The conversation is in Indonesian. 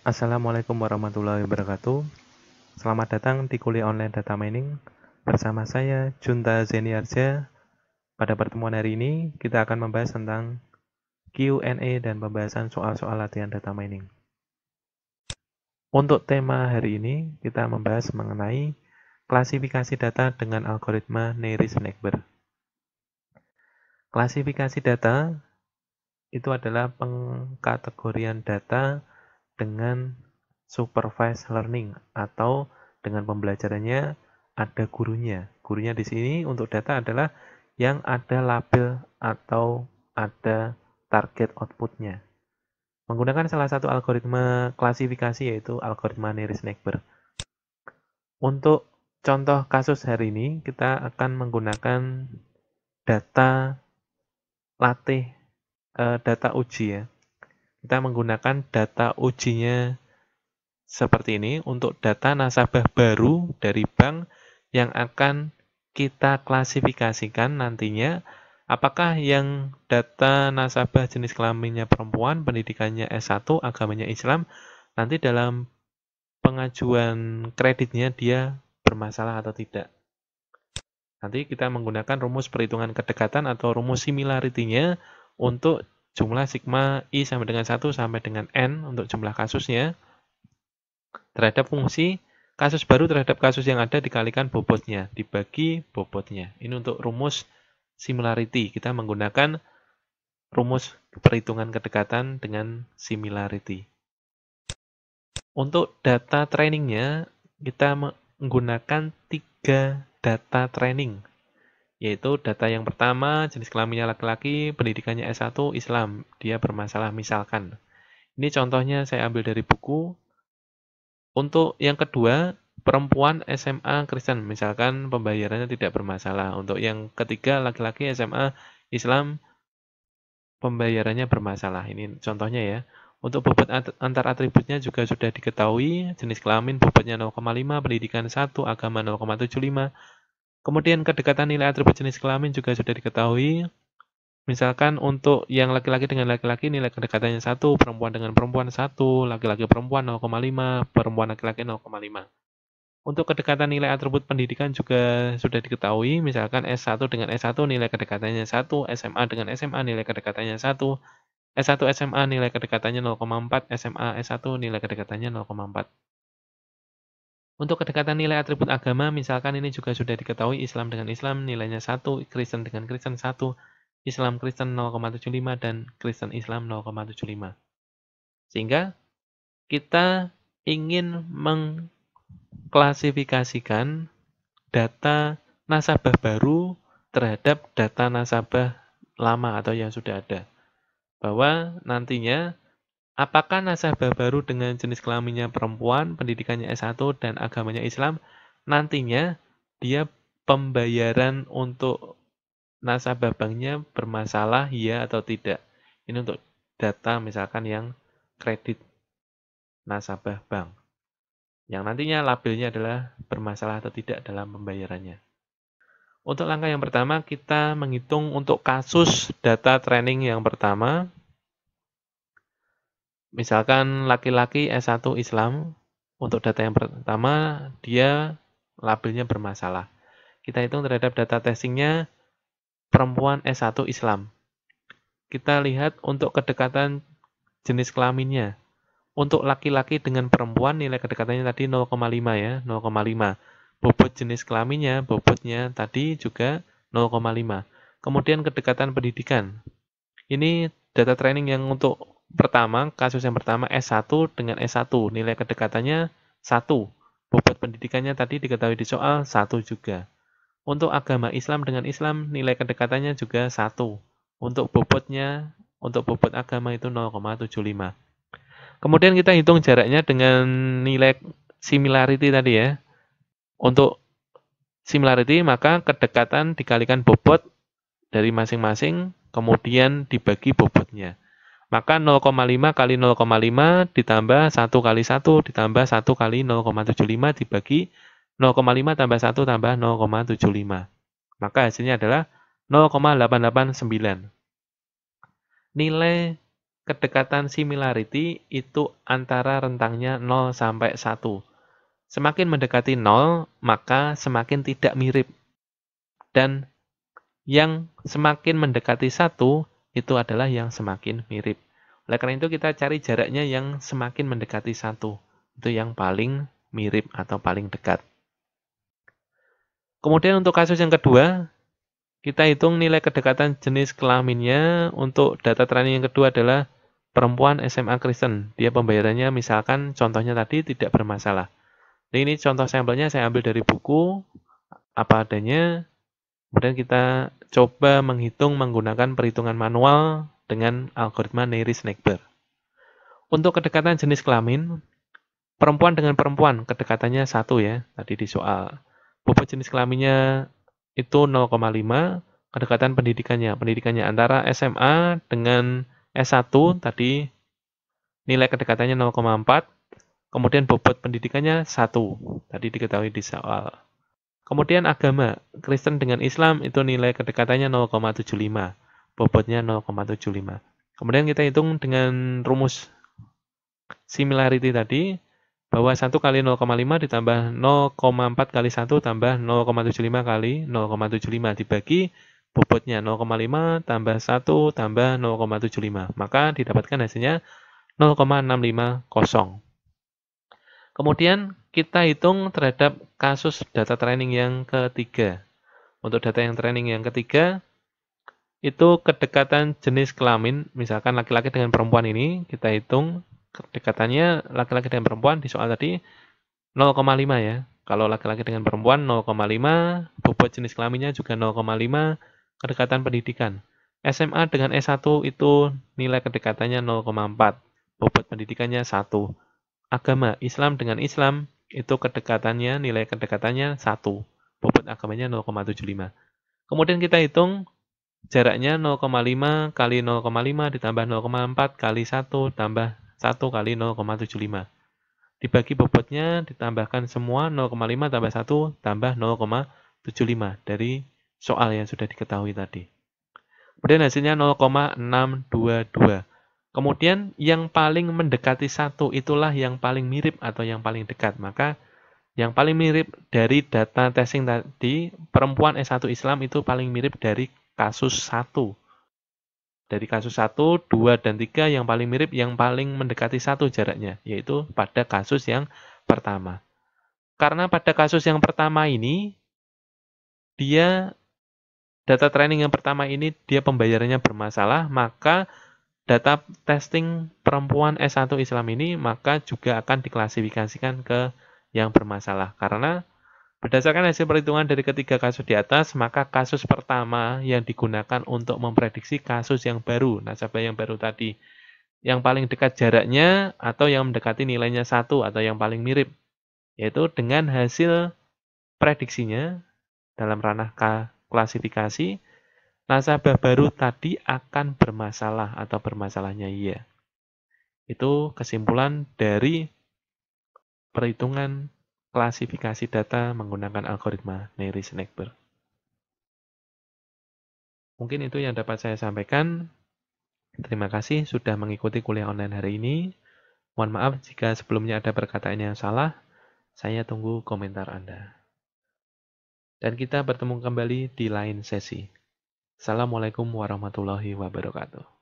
Assalamualaikum warahmatullahi wabarakatuh. Selamat datang di kuliah online data mining bersama saya Junta Zeniarja. Pada pertemuan hari ini kita akan membahas tentang Q&A dan pembahasan soal-soal latihan data mining. Untuk tema hari ini kita membahas mengenai klasifikasi data dengan algoritma Nairi-Snackber. Klasifikasi data itu adalah pengkategorian data dengan supervised learning atau dengan pembelajarannya ada gurunya. Gurunya di sini untuk data adalah yang ada label atau ada target outputnya. Menggunakan salah satu algoritma klasifikasi yaitu algoritma Nairi-Snackber. Untuk contoh kasus hari ini kita akan menggunakan data latih, data uji ya. Kita menggunakan data ujinya seperti ini untuk data nasabah baru dari bank yang akan kita klasifikasikan nantinya apakah yang data nasabah jenis kelaminnya perempuan, pendidikannya S1, agamanya Islam, nanti dalam pengajuan kreditnya dia bermasalah atau tidak. Nanti kita menggunakan rumus perhitungan kedekatan atau rumus similarity-nya untuk jumlah sigma I sampai dengan 1 sampai dengan N untuk jumlah kasusnya terhadap fungsi kasus baru terhadap kasus yang ada dikalikan bobotnya, dibagi bobotnya. Ini untuk rumus similarity. Kita menggunakan rumus perhitungan kedekatan dengan similarity. Untuk data trainingnya, kita menggunakan 3 data training. Yaitu data yang pertama, jenis kelaminnya laki-laki, pendidikannya S1, Islam. Dia bermasalah misalkan. Ini contohnya saya ambil dari buku. Untuk yang kedua, perempuan SMA Kristen. Misalkan pembayarannya tidak bermasalah. Untuk yang ketiga, laki-laki SMA Islam, pembayarannya bermasalah. Ini contohnya ya. Untuk bobot antar atributnya juga sudah diketahui. Jenis kelamin bobotnya 0,5, pendidikan 1, agama 0,75. Kemudian kedekatan nilai atribut jenis kelamin juga sudah diketahui. Misalkan untuk yang laki-laki dengan laki-laki nilai kedekatannya 1, perempuan dengan perempuan 1, laki-laki perempuan 0,5, perempuan laki-laki 0,5. Untuk kedekatan nilai atribut pendidikan juga sudah diketahui, misalkan S1 dengan S1 nilai kedekatannya 1, SMA dengan SMA nilai kedekatannya 1, S1 SMA nilai kedekatannya 0,4, SMA S1 nilai kedekatannya 0,4. Untuk kedekatan nilai atribut agama, misalkan ini juga sudah diketahui Islam dengan Islam nilainya 1, Kristen dengan Kristen 1, Islam Kristen 0,75, dan Kristen Islam 0,75. Sehingga kita ingin mengklasifikasikan data nasabah baru terhadap data nasabah lama atau yang sudah ada. Bahwa nantinya apakah nasabah baru dengan jenis kelaminnya perempuan, pendidikannya S1, dan agamanya Islam, nantinya dia pembayaran untuk nasabah banknya bermasalah, ya atau tidak. Ini untuk data misalkan yang kredit nasabah bank. Yang nantinya labelnya adalah bermasalah atau tidak dalam pembayarannya. Untuk langkah yang pertama, kita menghitung untuk kasus data training yang pertama. Misalkan laki-laki S1 Islam, untuk data yang pertama, dia labelnya bermasalah. Kita hitung terhadap data testingnya perempuan S1 Islam. Kita lihat untuk kedekatan jenis kelaminnya. Untuk laki-laki dengan perempuan, nilai kedekatannya tadi 0,5 ya, 0,5. Bobot jenis kelaminnya, bobotnya tadi juga 0,5. Kemudian kedekatan pendidikan. Ini data training yang untuk pertama, kasus yang pertama S1 dengan S1, nilai kedekatannya 1. Bobot pendidikannya tadi diketahui di soal 1 juga. Untuk agama Islam dengan Islam, nilai kedekatannya juga 1. Untuk bobotnya, untuk bobot agama itu 0,75. Kemudian kita hitung jaraknya dengan nilai similarity tadi ya. Untuk similarity, maka kedekatan dikalikan bobot dari masing-masing, kemudian dibagi bobotnya. Maka 0,5 kali 0,5 ditambah 1 kali 1 ditambah 1 kali 0,75 dibagi 0,5 tambah 1 tambah 0,75. Maka hasilnya adalah 0,889. Nilai kedekatan similarity itu antara rentangnya 0 sampai 1. Semakin mendekati 0, maka semakin tidak mirip. Dan yang semakin mendekati 1, itu adalah yang semakin mirip. Oleh karena itu kita cari jaraknya yang semakin mendekati 1. Itu yang paling mirip atau paling dekat. Kemudian untuk kasus yang kedua, kita hitung nilai kedekatan jenis kelaminnya. Untuk data training yang kedua adalah perempuan SMA Kristen. Dia pembayarannya misalkan contohnya tadi tidak bermasalah. Nah, ini contoh sampelnya saya ambil dari buku, apa adanya. Kemudian kita coba menghitung menggunakan perhitungan manual dengan algoritma Nairi-Snakeber. Untuk kedekatan jenis kelamin, perempuan dengan perempuan, kedekatannya 1 ya, tadi di soal. Bobot jenis kelaminnya itu 0,5, kedekatan pendidikannya antara SMA dengan S1, tadi nilai kedekatannya 0,4, kemudian bobot pendidikannya 1, tadi diketahui di soal. Kemudian agama, Kristen dengan Islam itu nilai kedekatannya 0,75, bobotnya 0,75. Kemudian kita hitung dengan rumus similarity tadi, bahwa 1 kali 0,5 ditambah 0,4 kali 1 tambah 0,75 kali 0,75 dibagi bobotnya 0,5 tambah 1 tambah 0,75. Maka didapatkan hasilnya 0,650. Kemudian kita hitung terhadap kasus data training yang ketiga. Untuk data yang training yang ketiga, itu kedekatan jenis kelamin, misalkan laki-laki dengan perempuan ini, kita hitung kedekatannya laki-laki dengan perempuan di soal tadi 0,5 ya. Kalau laki-laki dengan perempuan 0,5, bobot jenis kelaminnya juga 0,5, kedekatan pendidikan. SMA dengan S1 itu nilai kedekatannya 0,4, bobot pendidikannya 1. Agama, Islam dengan Islam, itu kedekatannya, nilai kedekatannya 1, bobot agamanya 0,75. Kemudian kita hitung jaraknya 0,5 kali 0,5 ditambah 0,4 kali 1 tambah 1 kali 0,75. Dibagi bobotnya, ditambahkan semua 0,5 tambah 1 tambah 0,75 dari soal yang sudah diketahui tadi. Kemudian hasilnya 0,622. Kemudian yang paling mendekati 1 itulah yang paling mirip atau yang paling dekat. Maka yang paling mirip dari data testing tadi, perempuan S1 Islam itu paling mirip dari kasus 1. Dari kasus 1, 2, dan 3 yang paling mirip, yang paling mendekati 1 jaraknya, yaitu pada kasus yang pertama. Karena pada kasus yang pertama ini, data training yang pertama ini, dia pembayarannya bermasalah, maka data testing perempuan S1 Islam ini, maka juga akan diklasifikasikan ke yang bermasalah. Karena berdasarkan hasil perhitungan dari ketiga kasus di atas, maka kasus pertama yang digunakan untuk memprediksi kasus yang baru, nasabah yang baru tadi, yang paling dekat jaraknya atau yang mendekati nilainya 1 atau yang paling mirip, yaitu dengan hasil prediksinya dalam ranah klasifikasi, nasabah baru tadi akan bermasalah atau bermasalahnya iya. Itu kesimpulan dari perhitungan klasifikasi data menggunakan algoritma Nairi-Snakeber. Mungkin itu yang dapat saya sampaikan. Terima kasih sudah mengikuti kuliah online hari ini. Mohon maaf jika sebelumnya ada perkataan yang salah. Saya tunggu komentar Anda. Dan kita bertemu kembali di lain sesi. Assalamualaikum warahmatullahi wabarakatuh.